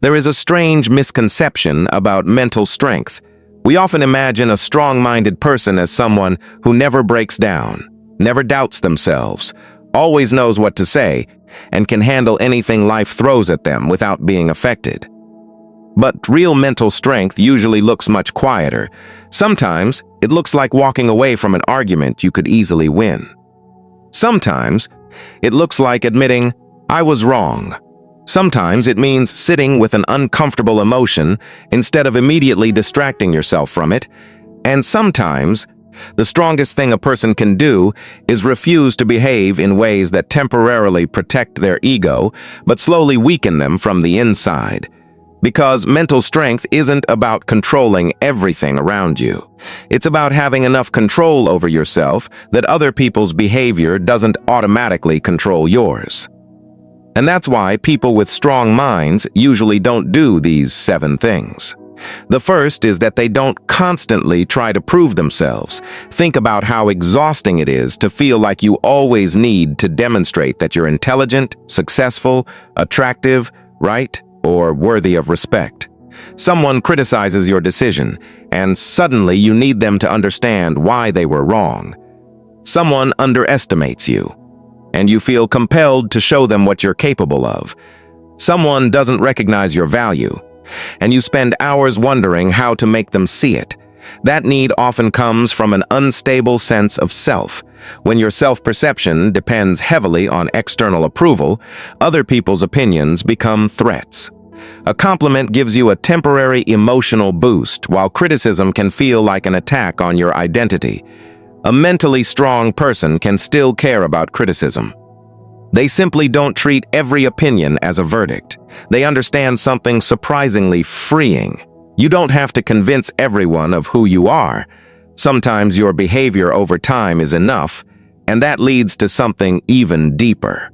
There is a strange misconception about mental strength. We often imagine a strong-minded person as someone who never breaks down, never doubts themselves, always knows what to say, and can handle anything life throws at them without being affected. But real mental strength usually looks much quieter. Sometimes it looks like walking away from an argument you could easily win. Sometimes it looks like admitting, "I was wrong." Sometimes it means sitting with an uncomfortable emotion instead of immediately distracting yourself from it. And sometimes the strongest thing a person can do is refuse to behave in ways that temporarily protect their ego, but slowly weaken them from the inside. Because mental strength isn't about controlling everything around you. It's about having enough control over yourself that other people's behavior doesn't automatically control yours. And that's why people with strong minds usually don't do these 7 things. The first is that they don't constantly try to prove themselves. Think about how exhausting it is to feel like you always need to demonstrate that you're intelligent, successful, attractive, right, or worthy of respect. Someone criticizes your decision, and suddenly you need them to understand why they were wrong. Someone underestimates you, and you feel compelled to show them what you're capable of. Someone doesn't recognize your value, and you spend hours wondering how to make them see it. That need often comes from an unstable sense of self. When your self-perception depends heavily on external approval, other people's opinions become threats. A compliment gives you a temporary emotional boost, while criticism can feel like an attack on your identity. A mentally strong person can still care about criticism. They simply don't treat every opinion as a verdict. They understand something surprisingly freeing. You don't have to convince everyone of who you are. Sometimes your behavior over time is enough, and that leads to something even deeper.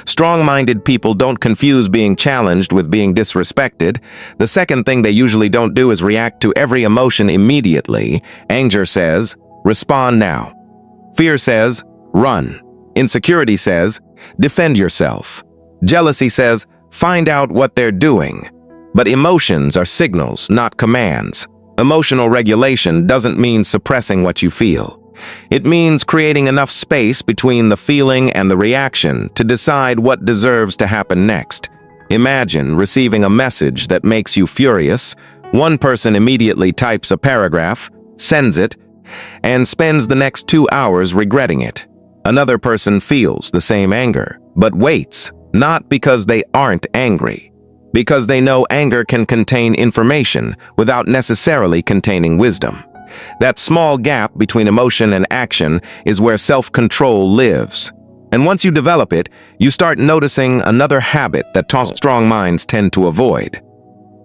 Strong-minded people don't confuse being challenged with being disrespected. The second thing they usually don't do is react to every emotion immediately. Anger says, "Respond now." Fear says, "Run." Insecurity says, "Defend yourself." Jealousy says, "Find out what they're doing." But emotions are signals, not commands. Emotional regulation doesn't mean suppressing what you feel. It means creating enough space between the feeling and the reaction to decide what deserves to happen next. Imagine receiving a message that makes you furious. One person immediately types a paragraph, sends it, and spends the next 2 hours regretting it. Another person feels the same anger, but waits, not because they aren't angry, because they know anger can contain information without necessarily containing wisdom. That small gap between emotion and action is where self-control lives. And once you develop it, you start noticing another habit that strong minds tend to avoid.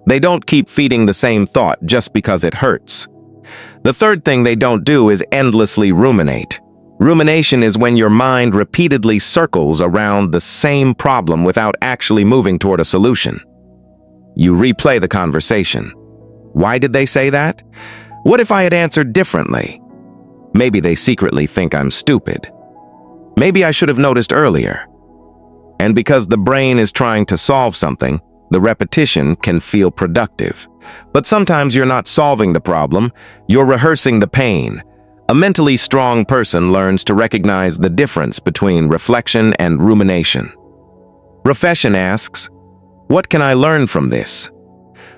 They don't keep feeding the same thought just because it hurts. The third thing they don't do is endlessly ruminate. Rumination is when your mind repeatedly circles around the same problem without actually moving toward a solution. You replay the conversation. Why did they say that? What if I had answered differently? Maybe they secretly think I'm stupid. Maybe I should have noticed earlier. And because the brain is trying to solve something, the repetition can feel productive. But sometimes you're not solving the problem, you're rehearsing the pain. A mentally strong person learns to recognize the difference between reflection and rumination. Reflection asks, "What can I learn from this?"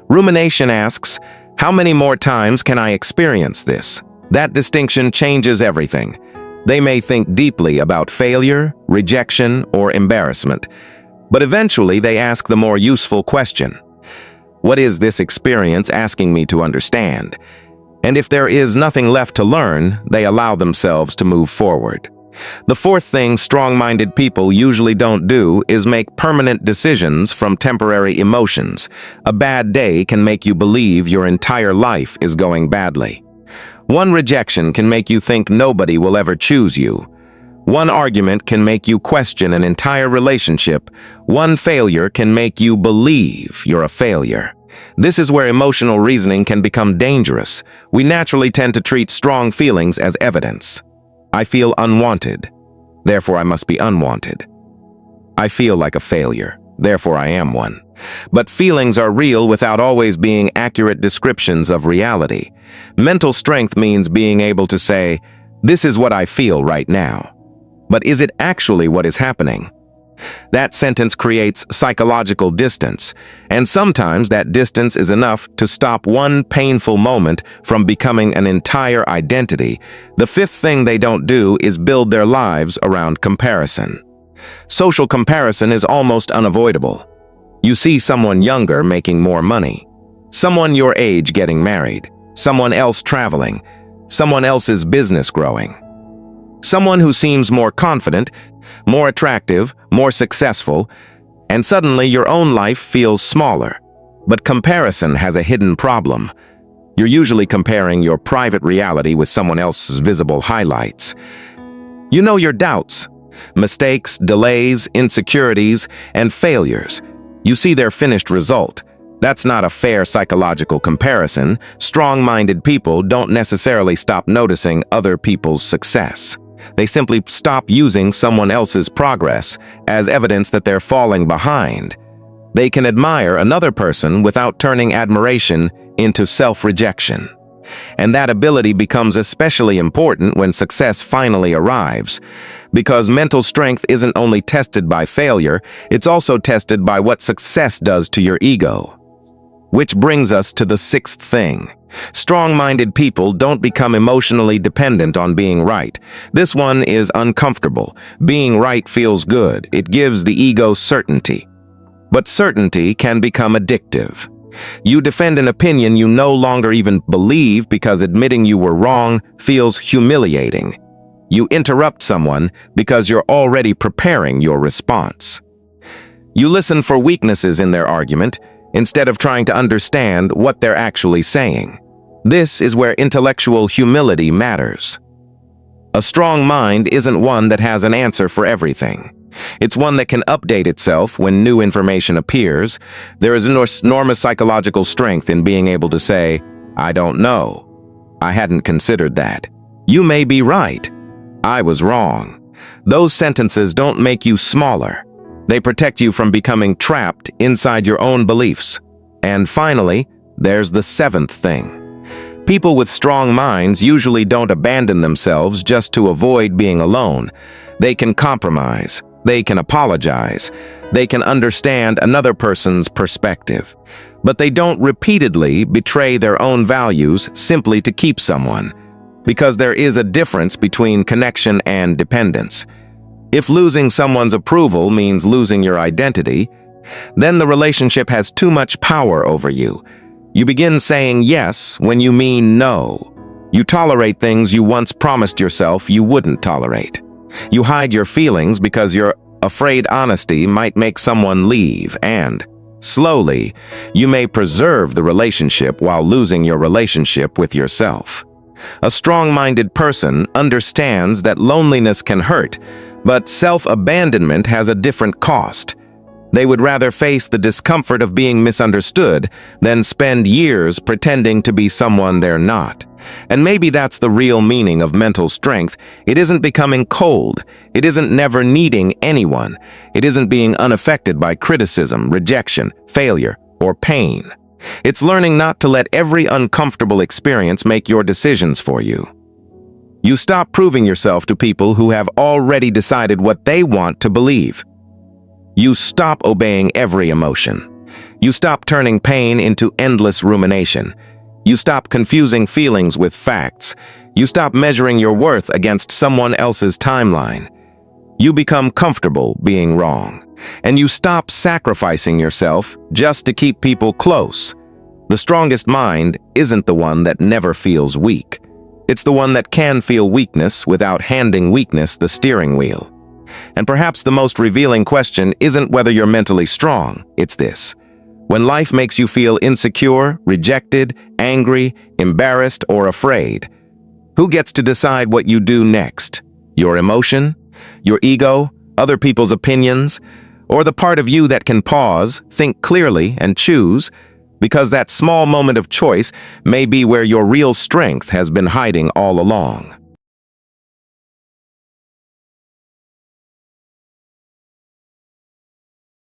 Rumination asks, "How many more times can I experience this?" That distinction changes everything. They may think deeply about failure, rejection, or embarrassment, but eventually they ask the more useful question. What is this experience asking me to understand? And if there is nothing left to learn, they allow themselves to move forward. The fourth thing strong-minded people usually don't do is make permanent decisions from temporary emotions. A bad day can make you believe your entire life is going badly. One rejection can make you think nobody will ever choose you. One argument can make you question an entire relationship. One failure can make you believe you're a failure. This is where emotional reasoning can become dangerous. We naturally tend to treat strong feelings as evidence. I feel unwanted, therefore I must be unwanted. I feel like a failure, therefore I am one. But feelings are real without always being accurate descriptions of reality. Mental strength means being able to say, "This is what I feel right now." But is it actually what is happening? That sentence creates psychological distance, and sometimes that distance is enough to stop one painful moment from becoming an entire identity. The fifth thing they don't do is build their lives around comparison. Social comparison is almost unavoidable. You see someone younger making more money, someone your age getting married, someone else traveling, someone else's business growing, someone who seems more confident, more attractive, more successful, and suddenly your own life feels smaller. But comparison has a hidden problem. You're usually comparing your private reality with someone else's visible highlights. You know your doubts, mistakes, delays, insecurities, and failures. You see their finished result. That's not a fair psychological comparison. Strong-minded people don't necessarily stop noticing other people's success. They simply stop using someone else's progress as evidence that they're falling behind. They can admire another person without turning admiration into self-rejection. And that ability becomes especially important when success finally arrives, because mental strength isn't only tested by failure, it's also tested by what success does to your ego. Which brings us to the sixth thing. Strong-minded people don't become emotionally dependent on being right. This one is uncomfortable. Being right feels good. It gives the ego certainty. But certainty can become addictive. You defend an opinion you no longer even believe because admitting you were wrong feels humiliating. You interrupt someone because you're already preparing your response. You listen for weaknesses in their argument instead of trying to understand what they're actually saying. This is where intellectual humility matters. A strong mind isn't one that has an answer for everything. It's one that can update itself when new information appears. There is enormous psychological strength in being able to say, "I don't know. I hadn't considered that. You may be right. I was wrong." Those sentences don't make you smaller. They protect you from becoming trapped inside your own beliefs. And finally, there's the seventh thing. People with strong minds usually don't abandon themselves just to avoid being alone. They can compromise. They can apologize. They can understand another person's perspective. But they don't repeatedly betray their own values simply to keep someone. Because there is a difference between connection and dependence. If losing someone's approval means losing your identity, then the relationship has too much power over you. You begin saying yes when you mean no. You tolerate things you once promised yourself you wouldn't tolerate. You hide your feelings because you're afraid honesty might make someone leave, and slowly, you may preserve the relationship while losing your relationship with yourself. A strong-minded person understands that loneliness can hurt, but self-abandonment has a different cost. They would rather face the discomfort of being misunderstood than spend years pretending to be someone they're not. And maybe that's the real meaning of mental strength. It isn't becoming cold. It isn't never needing anyone. It isn't being unaffected by criticism, rejection, failure, or pain. It's learning not to let every uncomfortable experience make your decisions for you. You stop proving yourself to people who have already decided what they want to believe. You stop obeying every emotion. You stop turning pain into endless rumination. You stop confusing feelings with facts. You stop measuring your worth against someone else's timeline. You become comfortable being wrong. And you stop sacrificing yourself just to keep people close. The strongest mind isn't the one that never feels weak. It's the one that can feel weakness without handing weakness the steering wheel. And perhaps the most revealing question isn't whether you're mentally strong, it's this. When life makes you feel insecure, rejected, angry, embarrassed, or afraid, who gets to decide what you do next? Your emotion? Your ego? Other people's opinions? Or the part of you that can pause, think clearly, and choose? Because that small moment of choice may be where your real strength has been hiding all along.